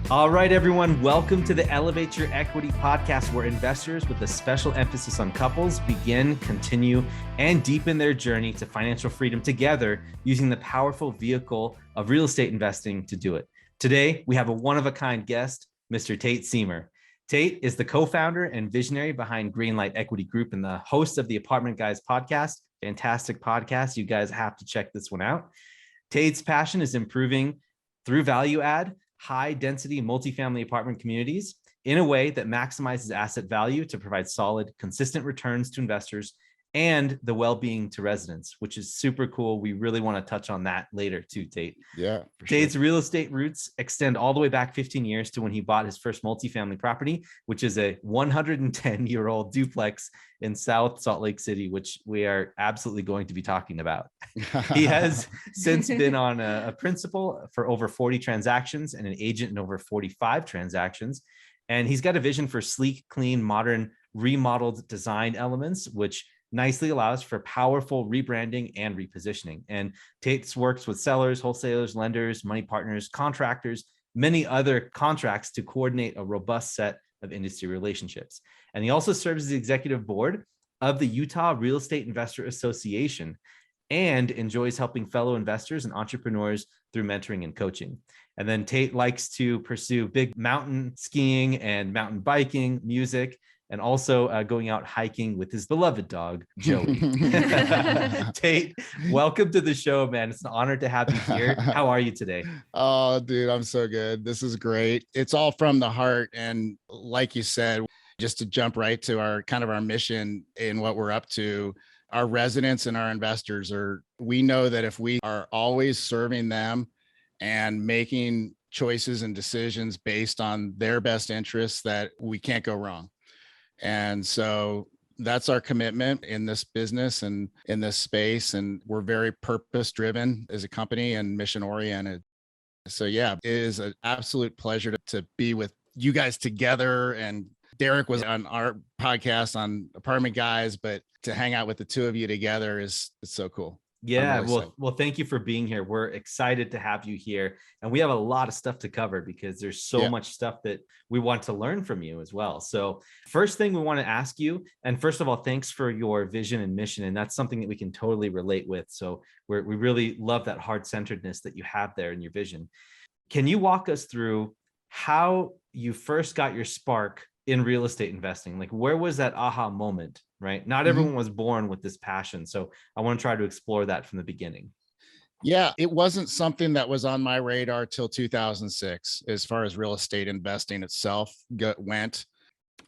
All right, everyone, welcome to the Elevate Your Equity podcast, where investors with a special emphasis on couples begin, continue, and deepen their journey to financial freedom together using the powerful vehicle of real estate investing to do it. Today, we have a one-of-a-kind guest, Mr. Tate Siemer. Tate is the co-founder and visionary behind GreenLight Equity Group and the host of the Apartment Guys podcast. Fantastic podcast. You guys have to check this one out. Tate's passion is improving through value add, high density multifamily apartment communities in a way that maximizes asset value to provide solid, consistent returns to investors and the well-being to residents, which is super cool. We really want to touch on that later too, Tate. Yeah. Tate's real estate roots extend all the way back 15 years to when he bought his first multifamily property, which is a 110-year-old duplex in South Salt Lake City, which we are absolutely going to be talking about. He has since been on a principal for over 40 transactions and an agent in over 45 transactions. And he's got a vision for sleek, clean, modern, remodeled design elements, which nicely allows for powerful rebranding and repositioning. And Tates works with sellers, wholesalers, lenders, money partners, contractors, many other contracts to coordinate a robust set of industry relationships. And he also serves as the executive board of the Utah Real Estate Investor Association and enjoys helping fellow investors and entrepreneurs through mentoring and coaching. And then Tate likes to pursue big mountain skiing and mountain biking, music, and also going out hiking with his beloved dog, Joey. Tate, welcome to the show, man. It's an honor to have you here. How are you today? Oh, dude, I'm so good. This is great. It's all from the heart. And like you said, just to jump right to our mission in what we're up to, our residents and our investors we know that if we are always serving them and making choices and decisions based on their best interests, that we can't go wrong. And so that's our commitment in this business and in this space. And we're very purpose driven as a company and mission oriented. So yeah, it is an absolute pleasure to be with you guys together. And Derek was on our podcast on Apartment Guys, but to hang out with the two of you together it's so cool. Yeah, well, thank you for being here. We're excited to have you here. And we have a lot of stuff to cover because there's so much stuff that we want to learn from you as well. So first thing we want to ask you, and first of all, thanks for your vision and mission. And that's something that we can totally relate with. So we really love that heart-centeredness that you have there in your vision. Can you walk us through how you first got your spark in real estate investing? Like, where was that aha moment, right? Not everyone was born with this passion. So I want to try to explore that from the beginning. Yeah, it wasn't something that was on my radar till 2006, as far as real estate investing itself went.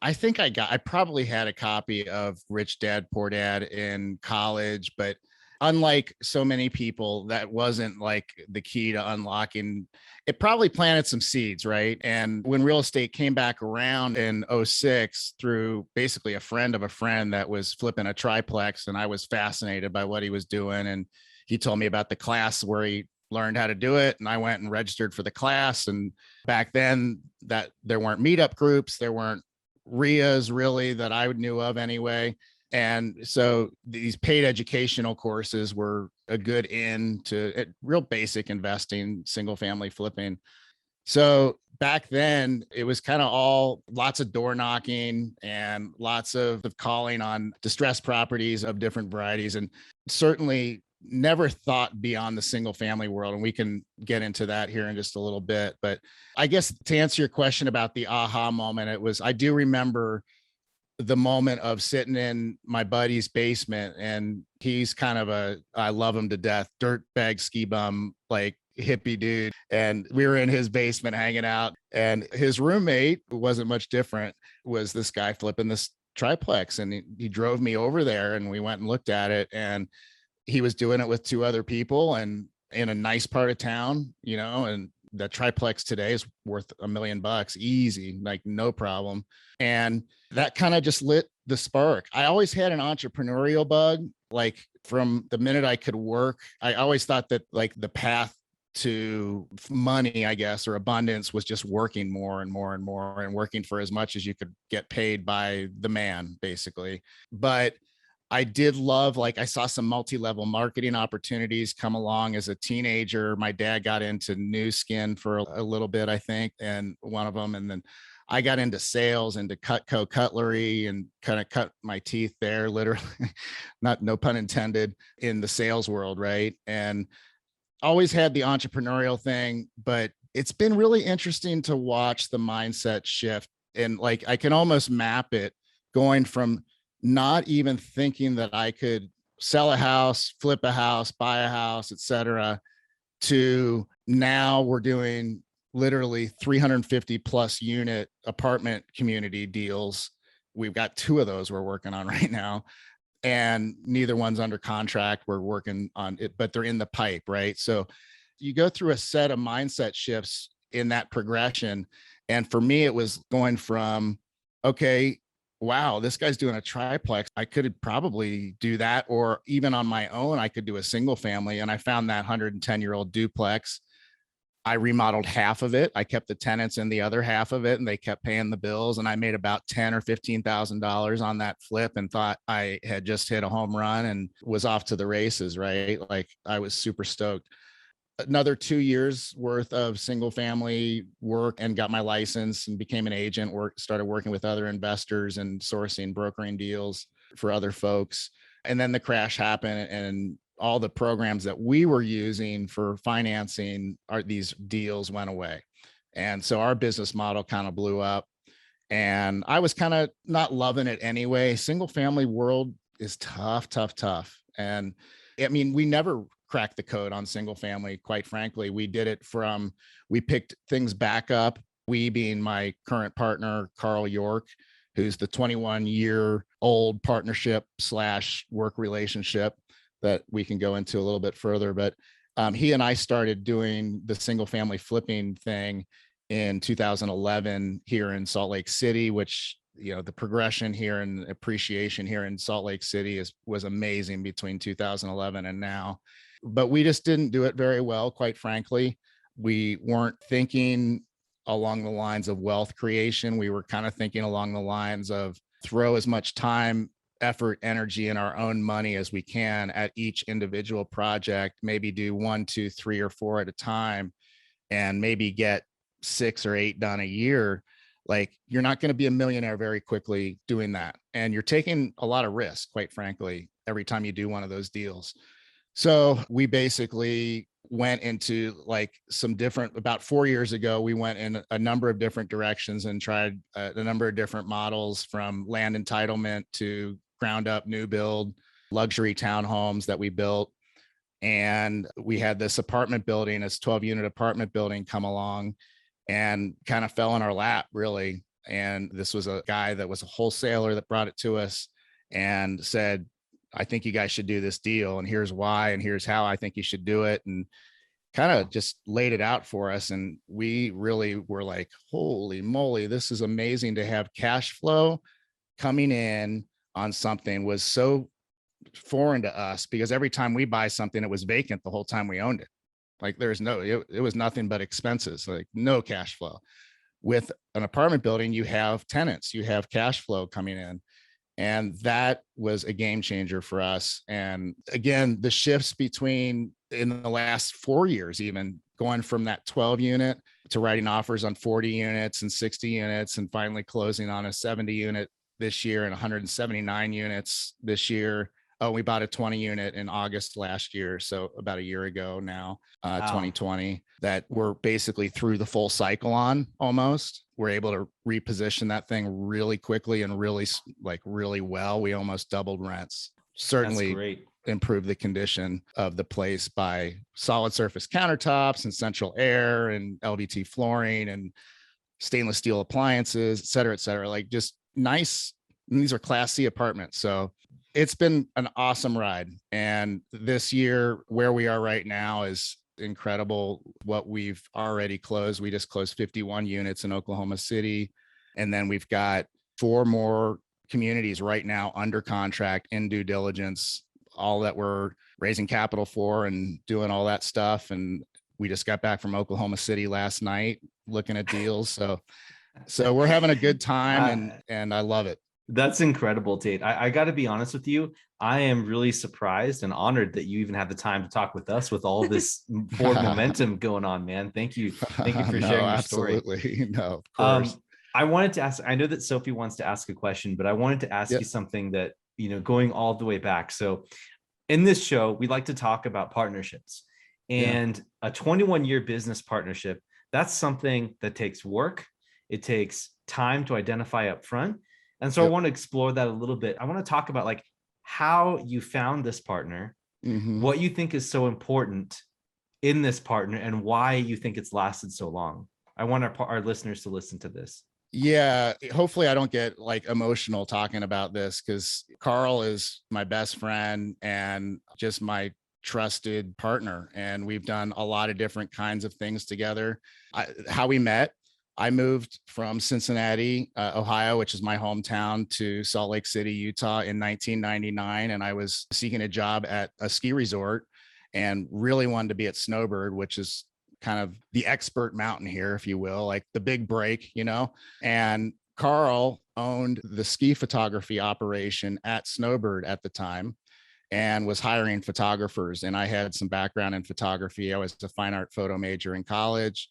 I think I probably had a copy of Rich Dad, Poor Dad in college, but unlike so many people, that wasn't like the key to unlocking. It probably planted some seeds, right? And when real estate came back around in 06 through basically a friend of a friend that was flipping a triplex, and I was fascinated by what he was doing. And he told me about the class where he learned how to do it. And I went and registered for the class. And back then that there weren't meetup groups, there weren't RIAs really that I knew of anyway. And so these paid educational courses were a good in to real basic investing, single family flipping. So back then it was kind of all lots of door knocking and lots of calling on distressed properties of different varieties, and certainly never thought beyond the single family world. And we can get into that here in just a little bit. But I guess to answer your question about the aha moment, I do remember the moment of sitting in my buddy's basement, and he's kind of I love him to death, dirtbag ski bum, like hippie dude. And we were in his basement hanging out, and his roommate, who wasn't much different, was this guy flipping this triplex. And he drove me over there, and we went and looked at it, and he was doing it with two other people and in a nice part of town, and the triplex today is worth $1 million easy, like no problem. And that kind of just lit the spark. I always had an entrepreneurial bug. Like from the minute I could work, I always thought that like the path to money, I guess, or abundance was just working more and more and more and working for as much as you could get paid by the man, basically. But I did love, like, I saw some multi-level marketing opportunities come along as a teenager. My dad got into new skin for a little bit, I think, and one of them. And then I got into sales, into Cutco cutlery, and kind of cut my teeth there, literally, not, no pun intended, in the sales world. Right. And always had the entrepreneurial thing, but it's been really interesting to watch the mindset shift. And like, I can almost map it, going from not even thinking that I could sell a house, flip a house, buy a house, et cetera, to now we're doing literally 350 plus unit apartment community deals. We've got two of those we're working on right now, and neither one's under contract. We're working on it, but they're in the pipe, right? So you go through a set of mindset shifts in that progression. And for me, it was going from, okay, wow, this guy's doing a triplex. I could probably do that. Or even on my own, I could do a single family. And I found that 110-year-old duplex. I remodeled half of it. I kept the tenants in the other half of it, and they kept paying the bills. And I made about $10,000 or $15,000 on that flip, and thought I had just hit a home run and was off to the races. Right. Like, I was super stoked. Another 2 years worth of single family work, and got my license and became an agent, started working with other investors and sourcing, brokering deals for other folks. And then the crash happened, and all the programs that we were using for financing these deals went away. And so our business model kind of blew up, and I was kind of not loving it anyway. Single family world is tough, tough, tough. And I mean, we never cracked the code on single family, quite frankly. We did it we picked things back up. We being my current partner, Carl York, who's the 21-year-old partnership / work relationship that we can go into a little bit further. But he and I started doing the single family flipping thing in 2011 here in Salt Lake City, which, the progression here and appreciation here in Salt Lake City was amazing between 2011 and now. But we just didn't do it very well, quite frankly. We weren't thinking along the lines of wealth creation. We were kind of thinking along the lines of throw as much time, effort, energy, and our own money as we can at each individual project, maybe do 1, 2, 3, or 4 at a time, and maybe get 6 or 8 done a year. Like, you're not going to be a millionaire very quickly doing that. And you're taking a lot of risk, quite frankly, every time you do one of those deals. So we basically went into about 4 years ago, we went in a number of different directions and tried a number of different models, from land entitlement to ground up new build luxury townhomes that we built. And we had this apartment building, this 12-unit apartment building, come along and kind of fell in our lap, really. And this was a guy that was a wholesaler that brought it to us and said, I think you guys should do this deal, and here's why, and here's how I think you should do it. And kind of just laid it out for us. And we really were like, holy moly, this is amazing to have cash flow coming in on something. Was so foreign to us, because every time we buy something, it was vacant the whole time we owned it. Like, it was nothing but expenses, like no cash flow. With an apartment building, you have tenants, you have cash flow coming in. And that was a game changer for us. And again, the shifts between, in the last 4 years, even going from that 12 unit to writing offers on 40 units and 60 units, and finally closing on a 70 unit this year and 179 units this year. Oh, we bought a 20 unit in August last year. So about a year ago now, 2020, that we're basically through the full cycle on almost. We're able to reposition that thing really quickly and really well. We almost doubled rents. Certainly improved the condition of the place by solid surface countertops and central air and LVT flooring and stainless steel appliances, et cetera, et cetera. Like, just nice. And these are Class C apartments. So it's been an awesome ride. And this year, where we are right now, is incredible. What we've already closed, we just closed 51 units in Oklahoma City. And then we've got 4 more communities right now under contract, in due diligence, all that we're raising capital for and doing all that stuff. And we just got back from Oklahoma City last night looking at deals. So we're having a good time, and I love it. That's incredible, Tate. I got to be honest with you. I am really surprised and honored that you even had the time to talk with us with all this forward momentum going on, man. Thank you. Thank you for No, sharing your story. absolutely. No, of course. Um, I wanted to ask, I know that Sophie wants to ask a question, but I wanted to ask Yeah. you something that, going all the way back. So in this show, we like to talk about partnerships, Yeah. and a 21-year business partnership. That's something that takes work. It takes time to identify up front. And so I Yep. want to explore that a little bit. I want to talk about like how you found this partner, Hmm. what you think is so important in this partner, and why you think it's lasted so long. I want our listeners to listen to this. Yeah. Hopefully I don't get like emotional talking about this, because Carl is my best friend and just my trusted partner. And we've done a lot of different kinds of things together. How we met, I moved from Cincinnati, Ohio, which is my hometown, to Salt Lake City, Utah in 1999. And I was seeking a job at a ski resort and really wanted to be at Snowbird, which is kind of the expert mountain here, if you will, like the big break, And Carl owned the ski photography operation at Snowbird at the time and was hiring photographers. And I had some background in photography. I was a fine art photo major in college.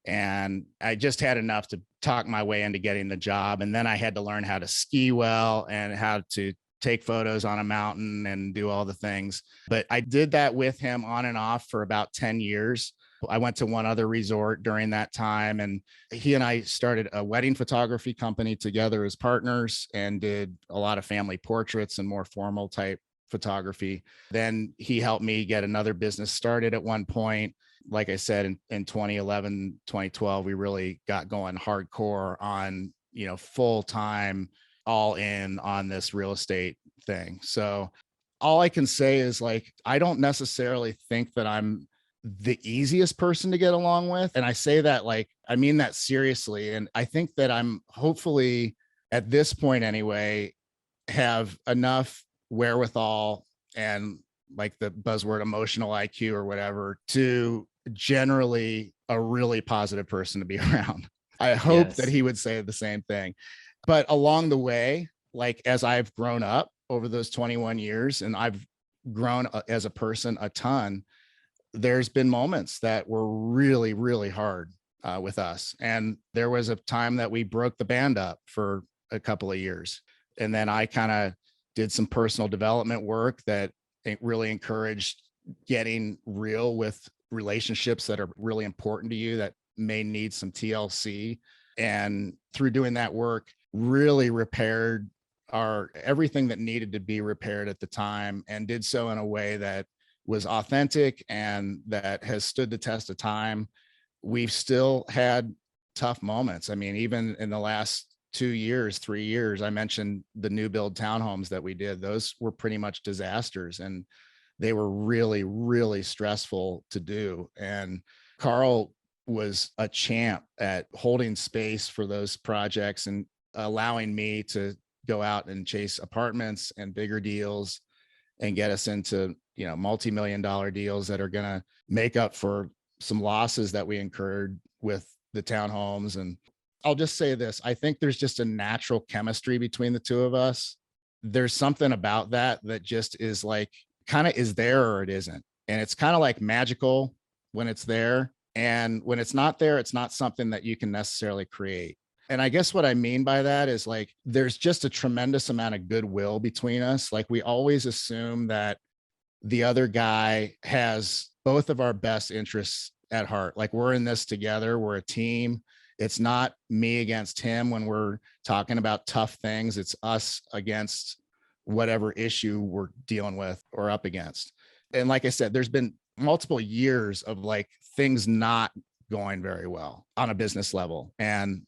And I just had enough to talk my way into getting the job. And then I had to learn how to ski well and how to take photos on a mountain and do all the things. But I did that with him on and off for about 10 years. I went to one other resort during that time, and he and I started a wedding photography company together as partners and did a lot of family portraits and more formal type photography. Then he helped me get another business started at one point. Like I said, in 2011, 2012, we really got going hardcore on, full time, all in on this real estate thing. So all I can say is, like, I don't necessarily think that I'm the easiest person to get along with. And I say that, like, I mean that seriously. And I think that I'm hopefully at this point anyway, have enough wherewithal and, like, the buzzword emotional IQ or whatever, to generally a really positive person to be around. I hope that Yes. he would say the same thing. But along the way, like, as I've grown up over those 21 years and I've grown as a person a ton, there's been moments that were really, really hard with us. And there was a time that we broke the band up for a couple of years. And then I kind of did some personal development work that really encouraged getting real with relationships that are really important to you that may need some TLC. And through doing that work, really repaired our everything that needed to be repaired at the time, and did so in a way that was authentic and that has stood the test of time. We've still had tough moments. I mean, even in the last 2 years, 3 years, I mentioned the new build townhomes that we did. Those were pretty much disasters, and they were really, really stressful to do. And Carl was a champ at holding space for those projects and allowing me to go out and chase apartments and bigger deals and get us into, multi-million-dollar deals that are going to make up for some losses that we incurred with the townhomes. And I'll just say this, I think there's just a natural chemistry between the two of us. There's something about that just is like, kind of is there or it isn't. And it's kind of like magical when it's there. And when it's not there, it's not something that you can necessarily create. And I guess what I mean by that is, like, there's just a tremendous amount of goodwill between us. Like, we always assume that the other guy has both of our best interests at heart. Like, we're in this together. We're a team. It's not me against him when we're talking about tough things. It's us against whatever issue we're dealing with or up against. And like I said, there's been multiple years of, like, things not going very well on a business level and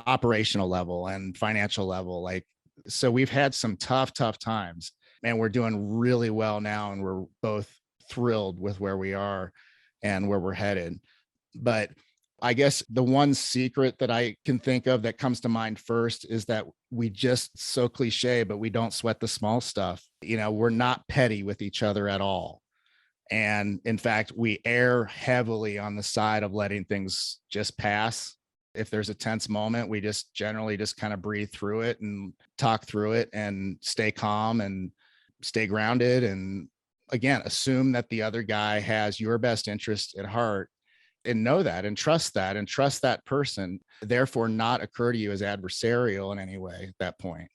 operational level and financial level. Like, so we've had some tough times, and we're doing really well now. And we're both thrilled with where we are and where we're headed. But I guess the one secret that I can think of that comes to mind first is that we just, so cliche, but we don't sweat the small stuff. We're not petty with each other at all. And in fact, we err heavily on the side of letting things just pass If there's a tense moment, we just generally just kind of breathe through it and talk through it and stay calm and stay grounded. And again, assume that the other guy has your best interest at heart, and know that and trust that person, therefore not occur to you as adversarial in any way at that point.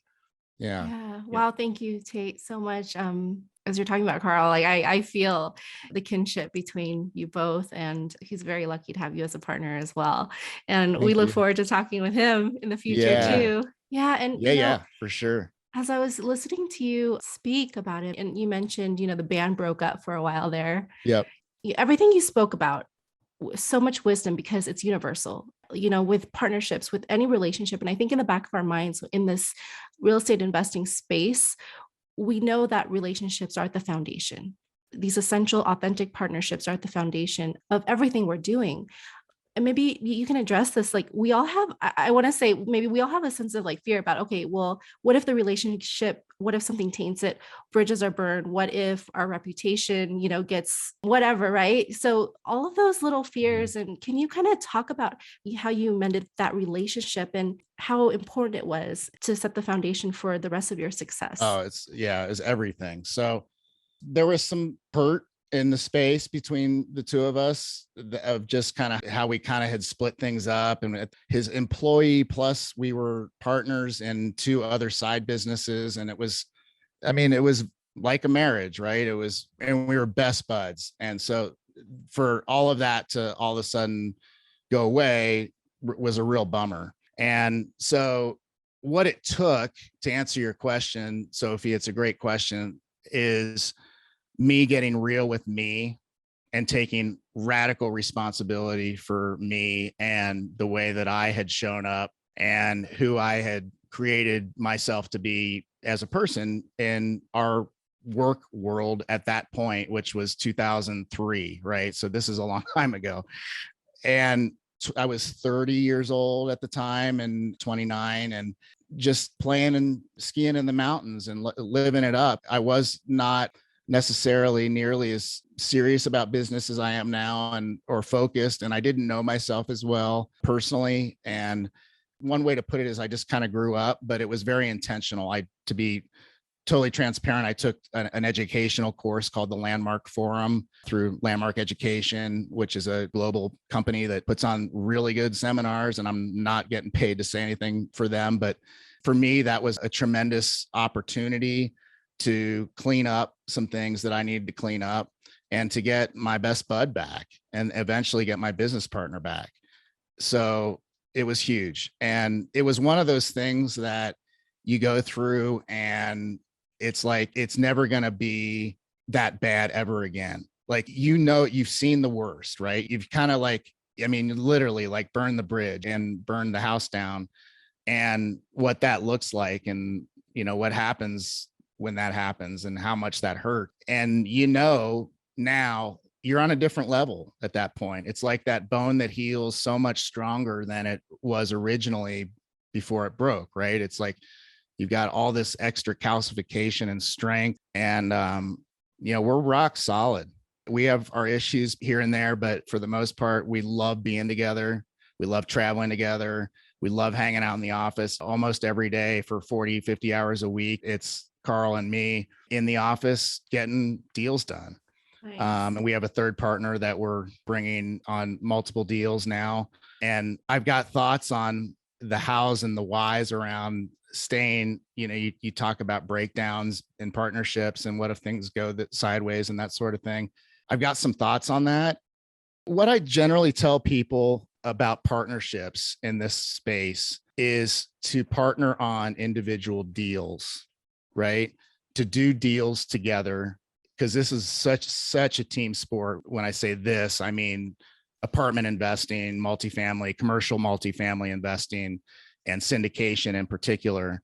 Yeah. Yeah. Yeah. Wow. Thank you, Tate, so much. As you're talking about Carl, like I feel the kinship between you both, and he's very lucky to have you as a partner as well. And we Thank look you. forward to talking with him in the future Yeah. too. Yeah. And, Yeah, for sure. as I was listening to you speak about it, and you mentioned, the band broke up for a while there, Yep. everything you spoke about, so much wisdom, because it's universal, with partnerships, with any relationship. And I think in the back of our minds, in this real estate investing space, we know that relationships are at the foundation. These essential, authentic partnerships are at the foundation of everything we're doing. And maybe you can address this. Like, we all have, I want to say, maybe we all have a sense of like fear about, okay, well, what if the relationship, what if something taints it, bridges are burned? What if our reputation, gets whatever, right? So all of those little fears. And can you kind of talk about how you mended that relationship and how important it was to set the foundation for the rest of your success? Oh, it's everything. So there was some hurt in the space between the two of us of just kind of how we kind of had split things up, and his employee plus we were partners in two other side businesses. And it was like a marriage, right? And we were best buds. And so for all of that to all of a sudden go away was a real bummer. And so what it took to answer your question, Sophie, it's a great question, is me getting real with me and taking radical responsibility for me and the way that I had shown up and who I had created myself to be as a person in our work world at that point, which was 2003, right? So this is a long time ago. And I was 30 years old at the time and 29, and just playing and skiing in the mountains and living it up. I was not necessarily nearly as serious about business as I am now, or focused. And I didn't know myself as well personally. And one way to put it is I just kind of grew up, but it was very intentional. To be totally transparent, I took an educational course called the Landmark Forum through Landmark Education, which is a global company that puts on really good seminars. And I'm not getting paid to say anything for them, but for me, that was a tremendous opportunity to clean up some things that I needed to clean up and to get my best bud back and eventually get my business partner back. So it was huge. And it was one of those things that you go through and it's like, it's never going to be that bad ever again. Like, you've seen the worst, right? You've kind of literally like burn the bridge and burn the house down, and what that looks like, and what happens when that happens and how much that hurt. And now you're on a different level at that point. It's like that bone that heals so much stronger than it was originally before it broke, right? It's like you've got all this extra calcification and strength, and we're rock solid. We have our issues here and there, but for the most part, we love being together. We love traveling together. We love hanging out in the office almost every day for 40, 50 hours a week. It's Carl and me in the office getting deals done. Nice. And we have a third partner that we're bringing on multiple deals now. And I've got thoughts on the hows and the whys around staying. You talk about breakdowns in partnerships and what if things go sideways and that sort of thing. I've got some thoughts on that. What I generally tell people about partnerships in this space is to partner on individual deals, right? To do deals together, because this is such a team sport. When I say this, I mean apartment investing, commercial multifamily investing, and syndication in particular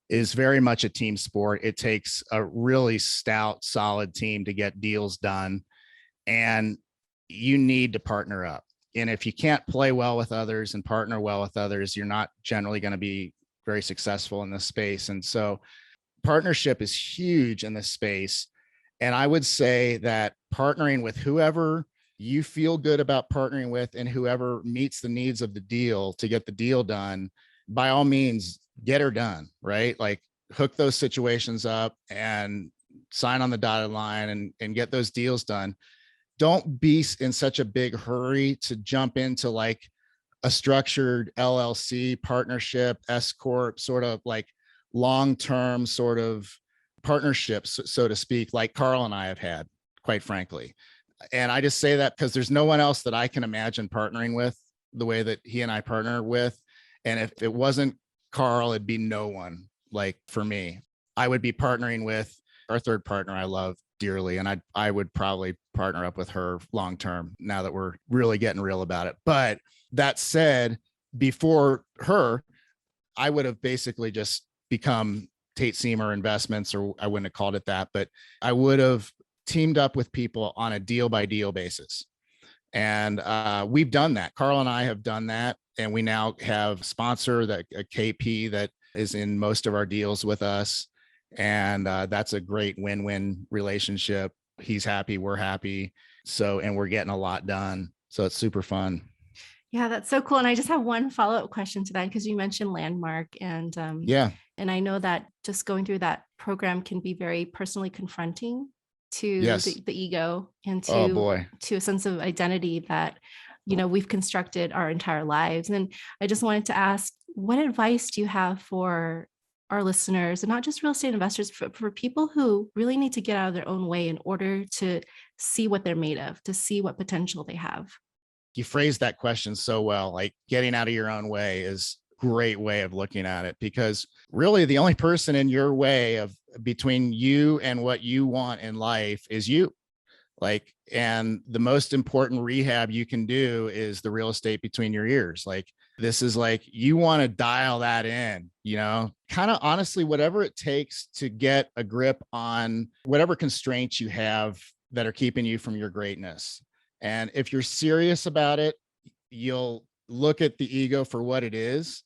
is very much a team sport. It takes a really stout, solid team to get deals done, and you need to partner up. And if you can't play well with others and partner well with others, you're not generally going to be very successful in this space. And so partnership is huge in this space. And I would say that partnering with whoever you feel good about partnering with, and whoever meets the needs of the deal to get the deal done, by all means, get her done, right? Like hook those situations up and sign on the dotted line and get those deals done. Don't be in such a big hurry to jump into like a structured LLC partnership, S corp, sort of like long-term sort of partnerships, so to speak, like Carl and I have had, quite frankly. And I just say that because there's no one else that I can imagine partnering with the way that he and I partner with. And if it wasn't Carl, it'd be no one. Like for me, I would be partnering with our third partner I love dearly. And I would probably partner up with her long term now that we're really getting real about it. But that said, before her, I would have basically just become Tate Siemer Investments, or I wouldn't have called it that, but I would have teamed up with people on a deal by deal basis. And we've done that. Carl and I have done that. And we now have a sponsor, that a KP, that is in most of our deals with us. And that's a great win-win relationship. He's happy, we're happy. So, and we're getting a lot done. So it's super fun. Yeah, that's so cool. And I just have one follow-up question to that, because you mentioned Landmark, and Yeah. and I know that just going through that program can be very personally confronting to Yes. the ego, and Oh boy. to a sense of identity that, you know, we've constructed our entire lives. And I just wanted to ask, what advice do you have for our listeners, and not just real estate investors, for people who really need to get out of their own way in order to see what they're made of, to see what potential they have? You phrased that question so well. Like getting out of your own way is a great way of looking at it, because really the only person in your way of between you and what you want in life is you. Like, and the most important rehab you can do is the real estate between your ears. Like, this is like, you want to dial that in, you know, kind of honestly, whatever it takes to get a grip on whatever constraints you have that are keeping you from your greatness. And if you're serious about it, you'll look at the ego for what it is,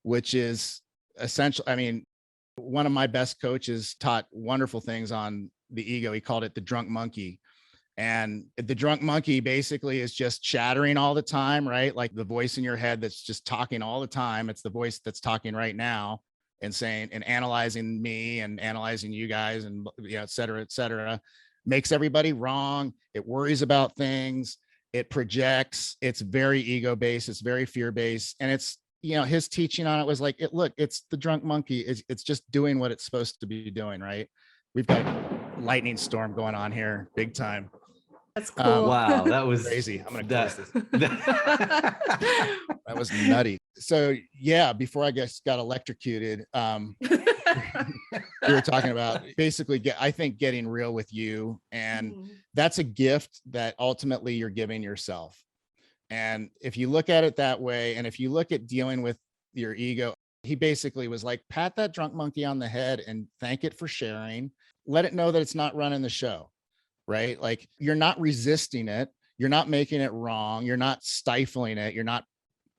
which is essential. I mean, one of my best coaches taught wonderful things on the ego. He called it the drunk monkey. And the drunk monkey basically is just chattering all the time, right? Like the voice in your head that's just talking all the time. It's the voice that's talking right now and saying and analyzing me and analyzing you guys and, you know, et cetera, makes everybody wrong. It worries about things. It projects. It's very ego based. It's very fear based. And it's, you know, his teaching on it was like, look, it's the drunk monkey. It's just doing what it's supposed to be doing, right? We've got lightning storm going on here, big time. That's cool. Wow, that was crazy. I'm gonna close this. that That was nutty. So yeah, before I got electrocuted, we were talking about basically I think getting real with you, and that's a gift that ultimately you're giving yourself. And if you look at it that way, and if you look at dealing with your ego, he basically was like, pat that drunk monkey on the head and thank it for sharing. Let it know that it's not running the show, right? Like, you're not resisting it. You're not making it wrong. You're not stifling it. You're not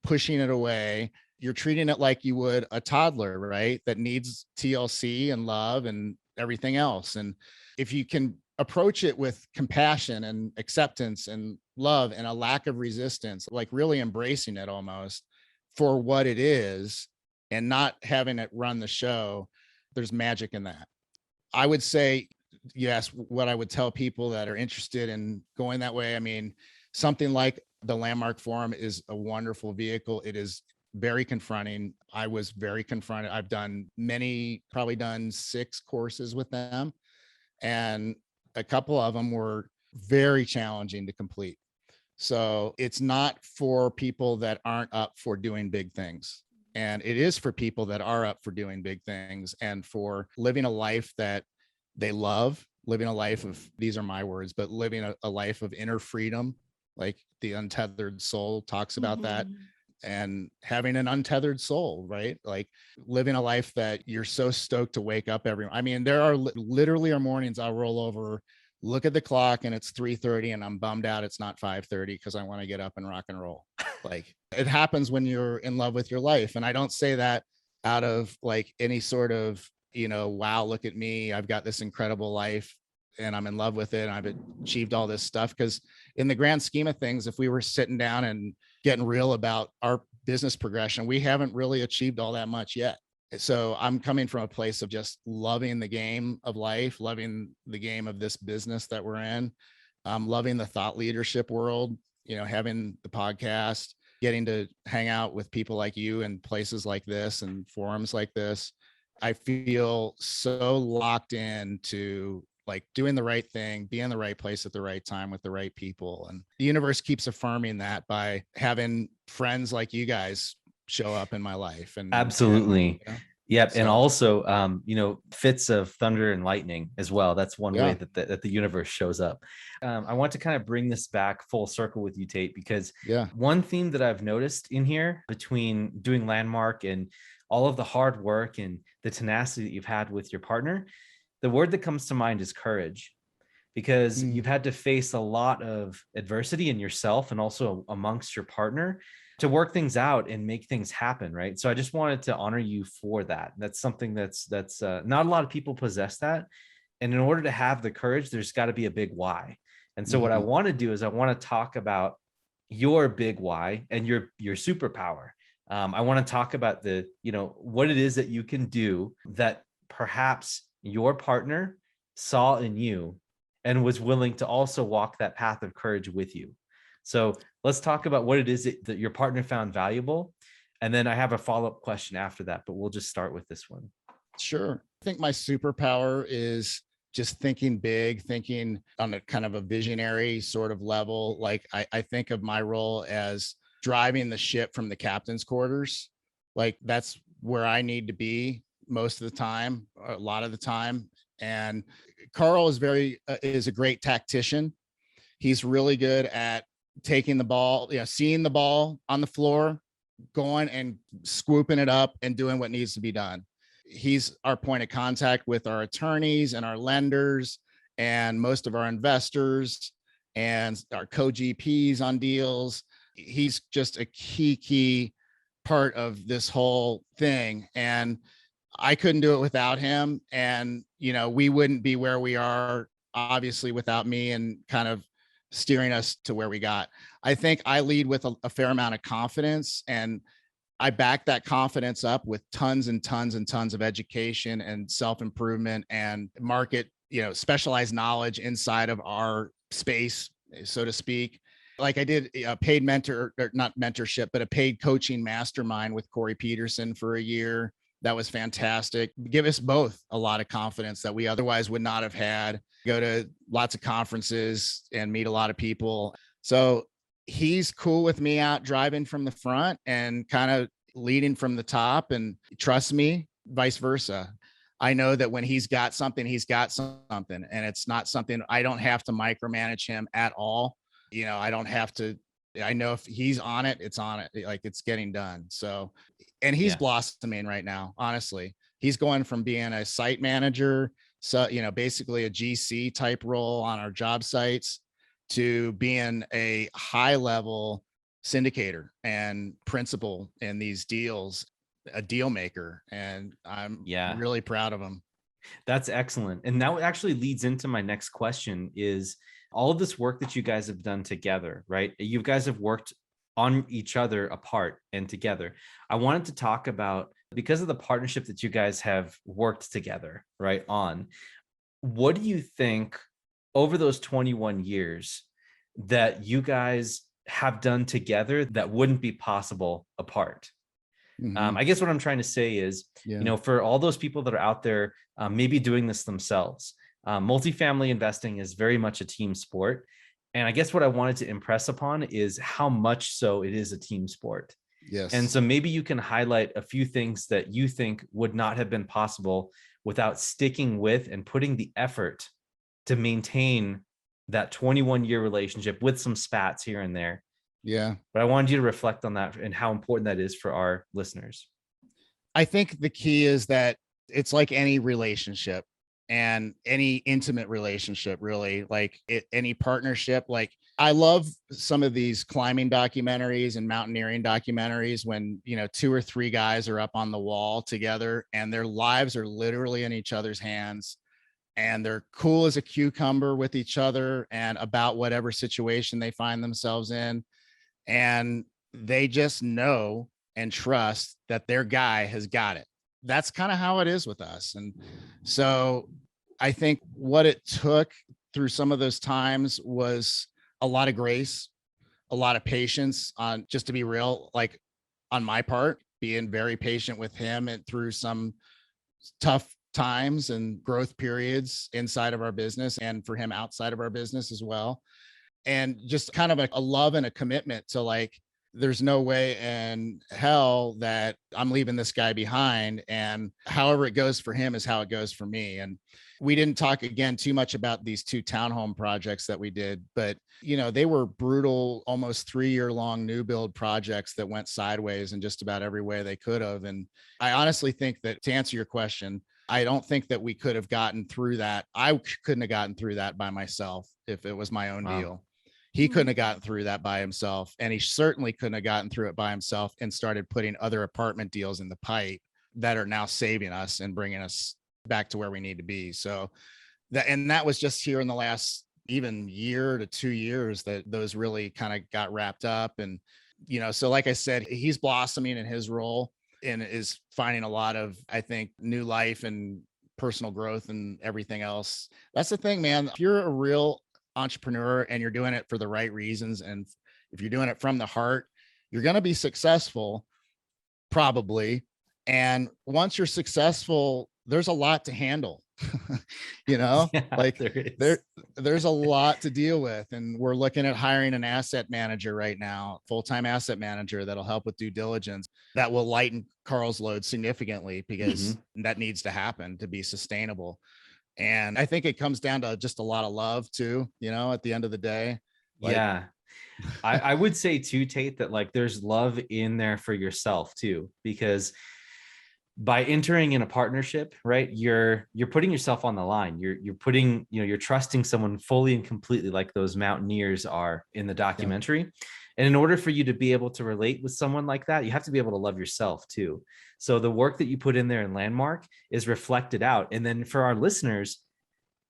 pushing it away. You're treating it like you would a toddler, right? That needs TLC and love and everything else. And if you can approach it with compassion and acceptance and love and a lack of resistance, like really embracing it almost for what it is and not having it run the show, there's magic in that. I would say, you asked what I would tell people that are interested in going that way. I mean, something like the Landmark Forum is a wonderful vehicle. It is very confronting. I was very confronted. I've done probably done 6 courses with them, and a couple of them were very challenging to complete. So it's not for people that aren't up for doing big things. And it is for people that are up for doing big things and for living a life that they love, living a life of, these are my words, but living a life of inner freedom, like the Untethered Soul talks about that, and having an untethered soul, right? Like living a life that you're so stoked to wake up I mean, there are literally mornings I'll roll over, look at the clock, and it's 3:30 and I'm bummed out it's not 5:30 because I want to get up and rock and roll. Like, it happens when you're in love with your life. And I don't say that out of like any sort of, you know, wow, look at me, I've got this incredible life and I'm in love with it. And I've achieved all this stuff because in the grand scheme of things, if we were sitting down and getting real about our business progression, we haven't really achieved all that much yet. So I'm coming from a place of just loving the game of life, loving the game of this business that we're in. Loving the thought leadership world, having the podcast, getting to hang out with people like you and places like this and forums like this. I feel so locked into like doing the right thing, being in the right place at the right time with the right people. And the universe keeps affirming that by having friends like you guys show up in my life. And absolutely. Yep. So, and also, fits of thunder and lightning as well. That's one way that the universe shows up. I want to kind of bring this back full circle with you, Tate, because one theme that I've noticed in here between doing Landmark and all of the hard work and the tenacity that you've had with your partner, the word that comes to mind is courage, because you've had to face a lot of adversity in yourself and also amongst your partner to work things out and make things happen. Right. So I just wanted to honor you for that. That's something that's not a lot of people possess that. And in order to have the courage, there's got to be a big why. And so what I want to do is I want to talk about your big why and your superpower. I want to talk about what it is that you can do that perhaps your partner saw in you and was willing to also walk that path of courage with you. So let's talk about what it is that your partner found valuable. And then I have a follow-up question after that, but we'll just start with this one. Sure. I think my superpower is just thinking big, thinking on a kind of a visionary sort of level. Like I think of my role as driving the ship from the captain's quarters. Like that's where I need to be most of the time, a lot of the time. And Carl is a great tactician. He's really good at taking the ball, seeing the ball on the floor, going and swooping it up and doing what needs to be done. He's our point of contact with our attorneys and our lenders and most of our investors and our co-GPs on deals. He's just a key part of this whole thing. And I couldn't do it without him. And, we wouldn't be where we are, obviously, without me and kind of steering us to where we got. I think I lead with a fair amount of confidence, and I back that confidence up with tons and tons and tons of education and self-improvement and market, specialized knowledge inside of our space, so to speak. Like I did a paid not mentorship, but a paid coaching mastermind with Corey Peterson for a year. That was fantastic. Give us both a lot of confidence that we otherwise would not have had. Go to lots of conferences and meet a lot of people. So he's cool with me out driving from the front and kind of leading from the top, and trust me, vice versa. I know that when he's got something, and it's not something I don't have to micromanage him at all. I don't have to. I know if he's on it, it's on it. Like it's getting done. So, and he's blossoming right now. Honestly, he's going from being a site manager, so basically a GC type role on our job sites, to being a high level syndicator and principal in these deals, a deal maker. And I'm really proud of him. That's excellent. And that actually leads into my next question is all of this work that you guys have done together, right? You guys have worked on each other apart and together. I wanted to talk about, because of the partnership that you guys have worked together, right, on, what do you think over those 21 years that you guys have done together that wouldn't be possible apart? I guess what I'm trying to say is, for all those people that are out there, maybe doing this themselves, multifamily investing is very much a team sport. And I guess what I wanted to impress upon is how much so it is a team sport. Yes. And so maybe you can highlight a few things that you think would not have been possible without sticking with and putting the effort to maintain that 21-year relationship with some spats here and there. Yeah. But I wanted you to reflect on that and how important that is for our listeners. I think the key is that it's like any relationship and any intimate relationship, really, like any partnership. Like I love some of these climbing documentaries and mountaineering documentaries when, 2 or 3 guys are up on the wall together and their lives are literally in each other's hands. and they're cool as a cucumber with each other and about whatever situation they find themselves in. And they just know and trust that their guy has got it. That's kind of how it is with us. And so I think what it took through some of those times was a lot of grace, a lot of patience, on, just to be real, like on my part, being very patient with him and through some tough times and growth periods inside of our business, and for him outside of our business as well. And just kind of a love and a commitment to, like, there's no way in hell that I'm leaving this guy behind, and however it goes for him is how it goes for me. And we didn't talk again too much about these 2 townhome projects that we did, but they were brutal, almost 3-year long new build projects that went sideways in just about every way they could have. And I honestly think that, to answer your question, I don't think that we could have gotten through that. I couldn't have gotten through that by myself if it was my own deal. He couldn't have gotten through that by himself. And he certainly couldn't have gotten through it by himself and started putting other apartment deals in the pipe that are now saving us and bringing us back to where we need to be. So that was just here in the last even year to 2 years that those really kind of got wrapped up. And, so like I said, he's blossoming in his role and is finding a lot of, I think, new life and personal growth and everything else. That's the thing, man. If you're a real entrepreneur and you're doing it for the right reasons, and if you're doing it from the heart, you're going to be successful, probably. And once you're successful, there's a lot to handle. Yeah, like there is. there's a lot to deal with. And we're looking at hiring an asset manager right now, full-time asset manager, that'll help with due diligence, that will lighten Carl's load significantly, because that needs to happen to be sustainable. And I think it comes down to just a lot of love too, at the end of the day. Yeah. I would say too, Tate, that like there's love in there for yourself too, because by entering in a partnership, right, you're putting yourself on the line. You're putting, you're trusting someone fully and completely, like those mountaineers are in the documentary. Yeah. And in order for you to be able to relate with someone like that, you have to be able to love yourself too. So the work that you put in there in Landmark is reflected out. And then for our listeners,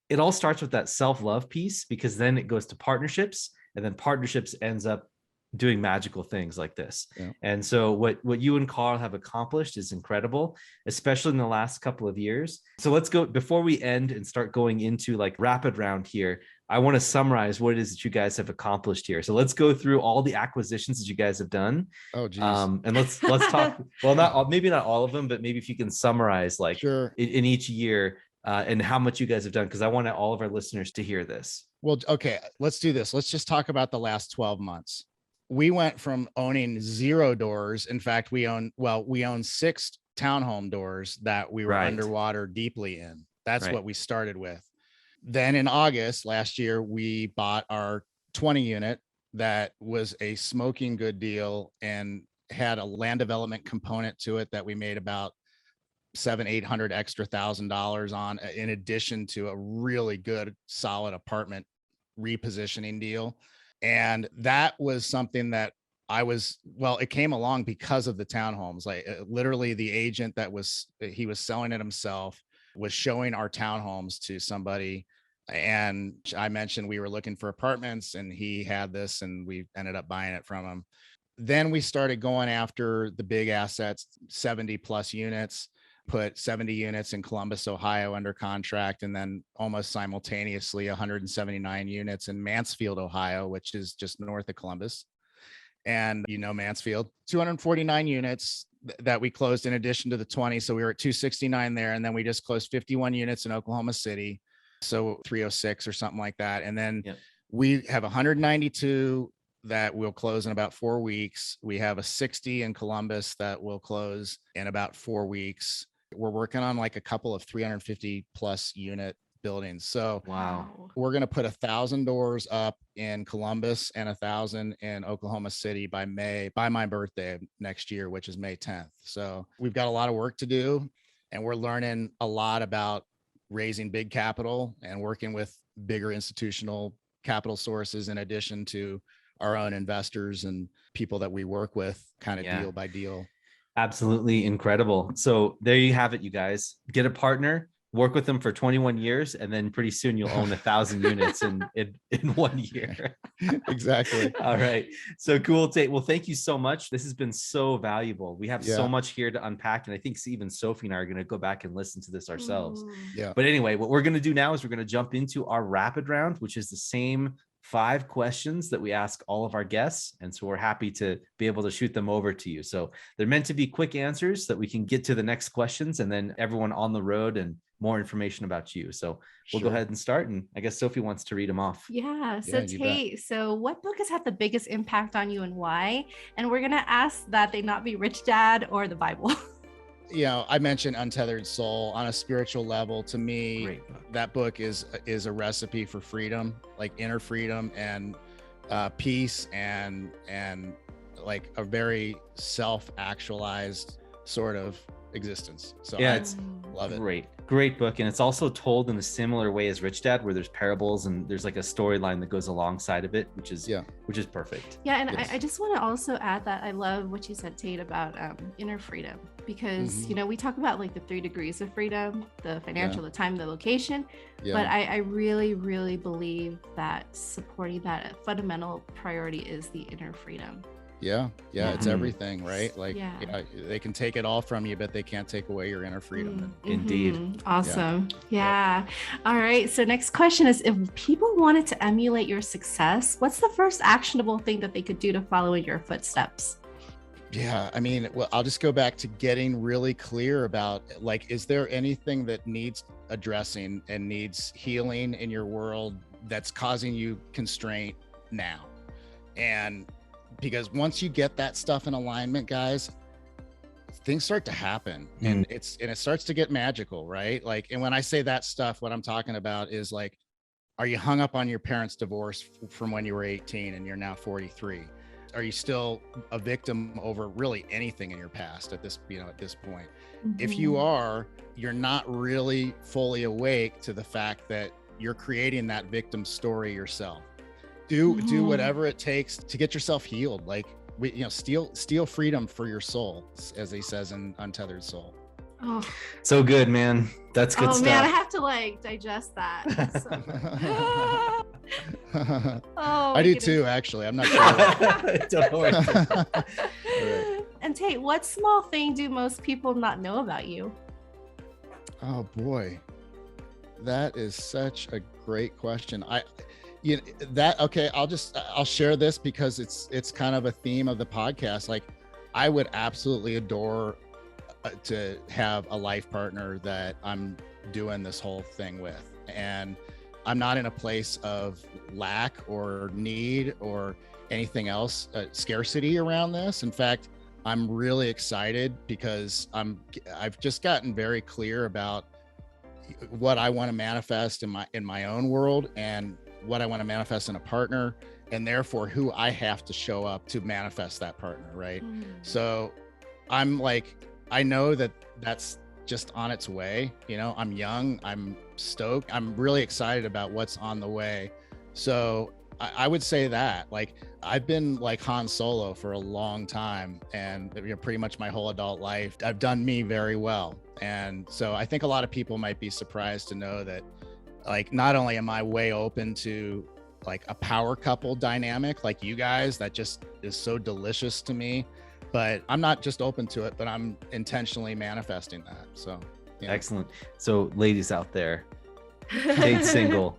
it all starts with that self-love piece, because then it goes to partnerships, and then partnerships ends up doing magical things like this. Yeah. And so what you and Carl have accomplished is incredible, especially in the last couple of years. So let's go, before we end and start going into like rapid round here, I want to summarize what it is that you guys have accomplished here. So let's go through all the acquisitions that you guys have done. Oh, geez. And let's talk, well, maybe not all of them, but maybe if you can summarize like sure. in each year and how much you guys have done, because I want all of our listeners to hear this. Well, okay, let's do this. Let's just talk about the last 12 months. We went from owning 0 doors. In fact, we own 6 townhome doors that we were underwater deeply in. That's what we started with. Then in August last year, we bought our 20 unit that was a smoking good deal and had a land development component to it that we made about $700-800 extra $1,000 on, in addition to a really good solid apartment repositioning deal. And that was something that it came along because of the townhomes. Like literally the agent he was selling it himself was showing our townhomes to somebody. And I mentioned we were looking for apartments, and he had this, and we ended up buying it from him. Then we started going after the big assets, 70 plus units, put 70 units in Columbus, Ohio under contract, and then almost simultaneously 179 units in Mansfield, Ohio, which is just north of Columbus. And Mansfield, 249 units that we closed in addition to the 20. So we were at 269 there. And then we just closed 51 units in Oklahoma City. So 306 or something like that. And then we have 192 that will close in about 4 weeks. We have a 60 in Columbus that will close in about 4 weeks. We're working on like a couple of 350 plus unit buildings. So wow, we're going to put 1,000 doors up in Columbus and 1,000 in Oklahoma City by my birthday next year, which is May 10th. So we've got a lot of work to do, and we're learning a lot about raising big capital and working with bigger institutional capital sources, in addition to our own investors and people that we work with, kind of deal by deal. Absolutely incredible. So there you have it, you guys. Get a partner, work with them for 21 years, and then pretty soon you'll own 1,000 units in 1 year. Exactly. All right. So cool, Tate. Well, thank you so much. This has been so valuable. We have so much here to unpack. And I think even Sophie and I are going to go back and listen to this ourselves. Yeah. But anyway, what we're going to do now is we're going to jump into our rapid round, which is the same 5 questions that we ask all of our guests. And so we're happy to be able to shoot them over to you. So they're meant to be quick answers so that we can get to the next questions, and then everyone on the road and more information about you. So we'll go ahead and start. And I guess Sophie wants to read them off. Yeah. So Tate, so what book has had the biggest impact on you and why? And we're going to ask that they not be Rich Dad or the Bible. You know, I mentioned Untethered Soul. On a spiritual level, to me, that book is a recipe for freedom, like inner freedom and peace and like a very self-actualized sort of existence. So yeah, it's love it. Great book. And it's also told in a similar way as Rich Dad, where there's parables and there's like a storyline that goes alongside of it, which is perfect. Yeah. And I just want to also add that I love what you said, Tate, about inner freedom, because, you know, we talk about like the 3 degrees of freedom, the financial, the time, the location, but I really, really believe that supporting that fundamental priority is the inner freedom. Yeah, it's everything, right? Like, they can take it all from you, but they can't take away your inner freedom. Indeed. Awesome. Yeah. All right. So next question is, if people wanted to emulate your success, what's the first actionable thing that they could do to follow in your footsteps? Yeah, I mean, well, I'll just go back to getting really clear about, like, is there anything that needs addressing and needs healing in your world that's causing you constraint now? And because once you get that stuff in alignment, guys, things start to happen, and it starts to get magical, right? Like, and when I say that stuff, what I'm talking about is like, are you hung up on your parents' divorce from when you were 18 and you're now 43? Are you still a victim over really anything in your past at this point? If you are, you're not really fully awake to the fact that you're creating that victim story yourself. Do whatever it takes to get yourself healed. Like, steal freedom for your soul, as he says in Untethered Soul. Oh, so good, man. That's good stuff. Oh man, I have to like digest that. I do too, actually. I'm not sure. Don't worry. And Tate, what small thing do most people not know about you? Oh boy, that is such a great question. I'll share this because it's kind of a theme of the podcast. Like, I would absolutely adore to have a life partner that I'm doing this whole thing with, and I'm not in a place of lack or need or anything else, scarcity around this. In fact, I'm really excited because I've just gotten very clear about what I want to manifest in my own world, and what I want to manifest in a partner, and therefore who I have to show up to manifest that partner, right? So I'm like, I know that that's just on its way. You know, I'm young, I'm stoked, I'm really excited about what's on the way. So I would say that, like, I've been like Han Solo for a long time, and pretty much my whole adult life, I've done me very well. And so I think a lot of people might be surprised to know that, like, not only am I way open to like a power couple dynamic like you guys, that just is so delicious to me, but I'm not just open to it, but I'm intentionally manifesting that. So excellent. So ladies out there, Tate's single.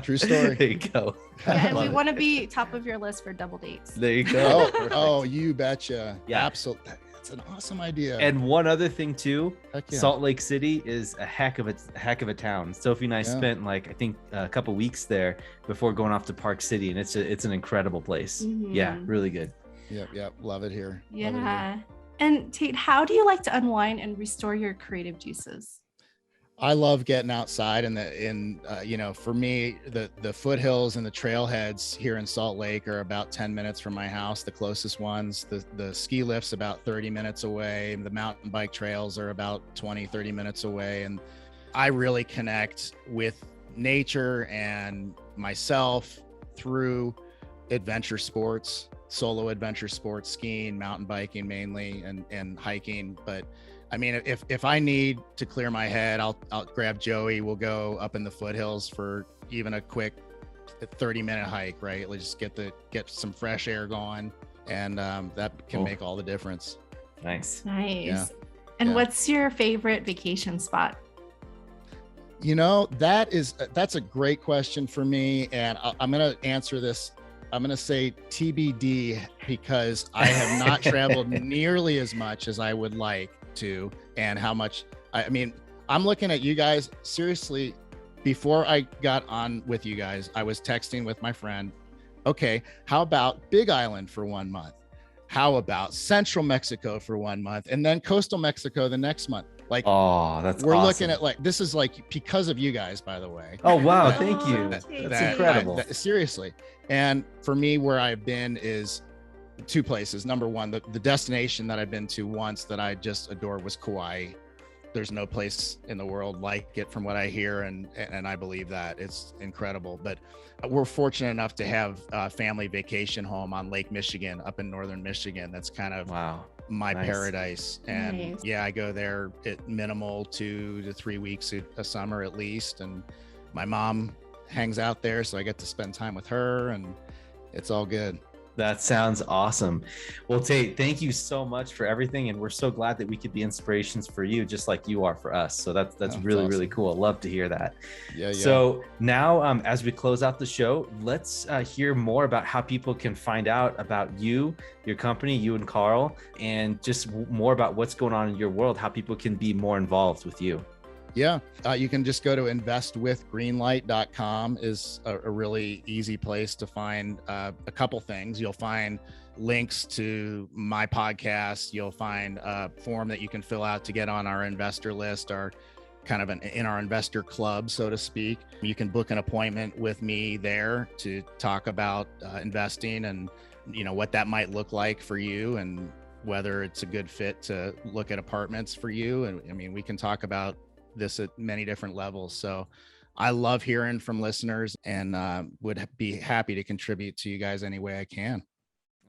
True story. There you go. Yeah, and we want to be top of your list for double dates. There you go. Oh, you betcha. Yeah, absolutely. It's an awesome idea. And one other thing too, yeah. Salt Lake City is a heck of a town. Sophie and I spent like, I think a couple weeks there before going off to Park City, and it's an incredible place. Yeah, really good. Yep. Love it here. Yeah. And Tate, how do you like to unwind and restore your creative juices? I love getting outside, and for me, the foothills and the trailheads here in Salt Lake are about 10 minutes from my house, the closest ones. The ski lifts about 30 minutes away, and the mountain bike trails are about 30 minutes away. And I really connect with nature and myself through adventure sports, solo adventure sports, skiing, mountain biking mainly, and hiking. But I mean, if I need to clear my head, I'll grab Joey. We'll go up in the foothills for even a quick 30-minute hike, right? Let's just get some fresh air going, and that can make all the difference. Nice. Yeah. And what's your favorite vacation spot? You know, that's a great question for me, and I'm going to answer this. I'm going to say TBD, because I have not traveled nearly as much as I would like to, and how much, I mean, I'm looking at you guys seriously. Before I got on with you guys, I was texting with my friend. Okay, how about Big Island for 1 month? How about Central Mexico for 1 month, and then coastal Mexico the next month? Like, oh, that's we're awesome. Looking at, like, this is like because of you guys, by the way. Oh, wow. Thank you. That's incredible. Seriously. And for me, where I've been is 2 places. Number one, the destination that I've been to once that I just adore was Kauai. There's no place in the world like it, from what I hear, and I believe that it's incredible. But we're fortunate enough to have a family vacation home on Lake Michigan, up in northern Michigan. That's kind of my paradise. And yeah, I go there at minimal 2 to 3 weeks a summer at least. And my mom hangs out there, so I get to spend time with her, and it's all good. That sounds awesome. Well, Tate, thank you so much for everything. And we're so glad that we could be inspirations for you, just like you are for us. So that's really, awesome. Really cool. Love to hear that. Yeah. So now, as we close out the show, let's hear more about how people can find out about you, your company, you and Carl, and just more about what's going on in your world, how people can be more involved with you. Yeah, you can just go to investwithgreenlight.com is a really easy place to find a couple things. You'll find links to my podcast. You'll find a form that you can fill out to get on our investor list, or kind of in our investor club, so to speak. You can book an appointment with me there to talk about investing, and what that might look like for you, and whether it's a good fit to look at apartments for you. And I mean, we can talk about this at many different levels. So I love hearing from listeners, and would be happy to contribute to you guys any way I can.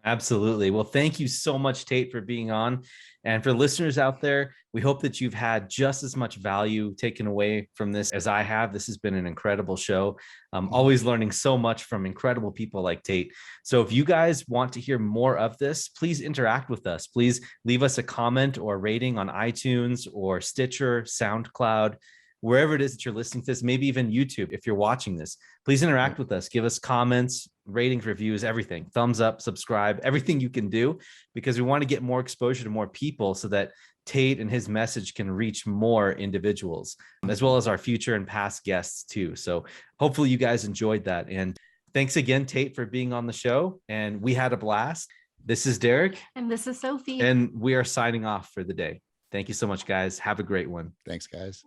Absolutely. Well, thank you so much, Tate, for being on. And for listeners out there, we hope that you've had just as much value taken away from this as I have. This has been an incredible show. I'm always learning so much from incredible people like Tate. So if you guys want to hear more of this, please interact with us. Please leave us a comment or rating on iTunes or Stitcher, SoundCloud, wherever it is that you're listening to this, maybe even YouTube. If you're watching this, please interact with us. Give us comments, ratings, reviews, everything. Thumbs up, subscribe, everything you can do, because we want to get more exposure to more people so that Tate and his message can reach more individuals, as well as our future and past guests too. So hopefully you guys enjoyed that. And thanks again, Tate, for being on the show. And we had a blast. This is Derek. And this is Sophie. And we are signing off for the day. Thank you so much, guys. Have a great one. Thanks, guys.